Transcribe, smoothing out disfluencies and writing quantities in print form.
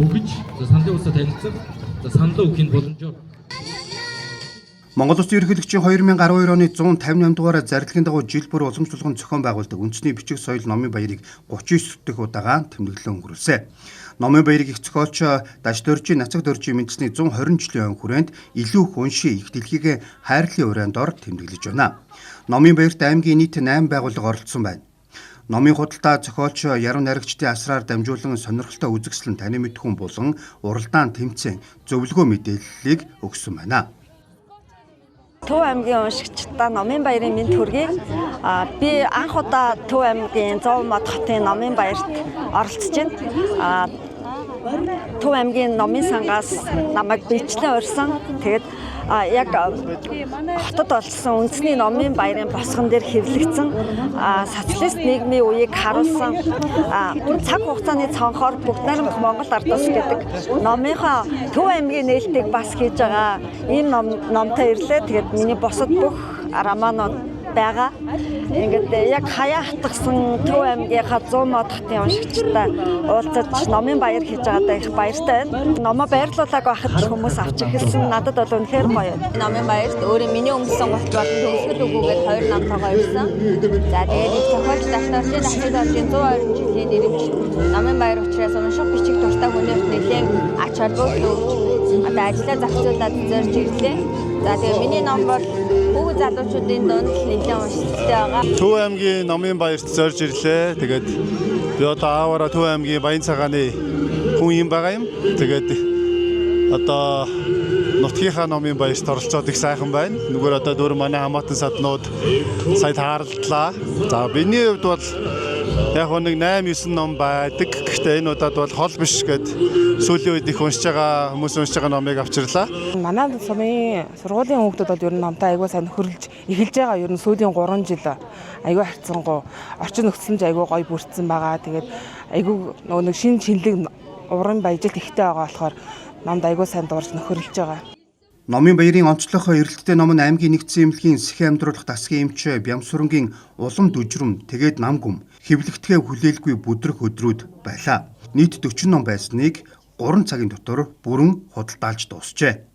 өгж саналын улсад танилцах саналаа өгөх боломжоор Монгол Улсын ерөнхийлөгчийн 2012 оны 158 дугаар зарлагын дагуу жил бүр уламжлалгын зохион байгуулдаг үндэсний бичиг соёл номын баярыг 39 дэх удаага тэмдэглэн өнгөрүүлсэн. Номын баярыг их зохиолч Даш Дөржийн Нацаг Дөржийн мэдсний 120 жилийн хүрээнд илүү их уншийн их дэлхийг хайрлын урайнд ор тэмдэглэж байна. Номын баярт аймгийн нийт 8 байгууллага оролцсон байна. Номын худалдаа зохиолч яруу найрагчдын асраар дамжуулан сонирхолтой үзэгсэлэн таны мэдхүн болон уралдаан тэмцээн зөвлөгөө мэдээллийг өгсөн байна. Төв аймгийн уншигчдаа номын баярын мэнд хүргэе. Би анх удаа Төв аймгийн 100 мод хотын номын баярт оролцож байна. Төв аймгийн номын сангаас намайг бичлэн урьсан. Тэгээд яг хотод болсон үндэсний номын баярын босгон дээр хэвлэгдсэн социалист нийгмийн үеийг харуулсан цаг хугацааны цонхоор бүгд найрамдах Монгол ард улс гэдэг номынхоо Төв аймгийн нээлтийг бас хийж байгаа. Ийм номтой ирлээ. Тэгээд миний босод бүх романууд байгаа. Ингээд яг хаяа хатгсан Төв аймгийнхаа 100 мод хотын уншигчтай уулзаж номын баяр хийж байгаадаа их баяртай байна. Номоо баярлуулаг байхад хүмүүс авч эхэлсэн. Надад бол үнэхээр гоё. Номын баярт өөрөө миний өнгөрсөн гол болон төгсгөл өгөөгээд 2 намтайгаа ирсэн. За тэгээд их зохиолч Даш Дөржийн Нацаг Дөржийн 120 жилийн нэрэмж номын баяр учраас унших бичиг дуртай хүнээс нэлээд ач холбогдол өгч одоо ажиллаа зохицуулаад зорж ирлээ. За тэгээд миний ном бол бүгд залуучуудын дунд нэлээд уншилттай байгаа. Төв аймгийн номын баярт зорж ирлээ. Тэгээд би одоо ааваараа Төв аймгийн Баян цагааны хүн юм байгаа юм. Тэгээд одоо нутгийнхаа номын баярт оролцоод их сайхан байна. Нүгээр одоо дөр манай хамаатан саднууд сая тааралдлаа. За биний хувьд бол яг нэг 8-9 ном байдаг. Гэхдээ энэ удаад бол хол биш гэд сүүлийн үед их уншиж байгаа хүмүүс уншиж байгаа номыг авчирлаа. Манай сумын сургуулийн хүүхдүүд бол ер нь номтой аягүй сайн хөрөлж эхэлж байгаа. Ер нь сүүлийн 3 жил аягүй харьцангуй орчин нөхцөлж аягүй гоё бүрдсэн байгаа. Тэгээд аягүй нэг шинэ шинэлэг уран баяжилт ихтэй байгаа болохоор номд аягүй сайн дуурж нөхөрлөж байгаа. Номын баярын онцлог эрэлттэй ном нь аймгийн нэгдсэн эмнэлгийн сэхэн амьдруулах засгийн эмч Бямсүрэнгийн улам дүжрүм тэгээд нам гүм хэвлэгдэхээ хүлээлгүй бүдрэх өдрүүд байлаа. Нийт 40 ном байсныг 3 цагийн дотор бүрэн худалдаалж дуусжээ.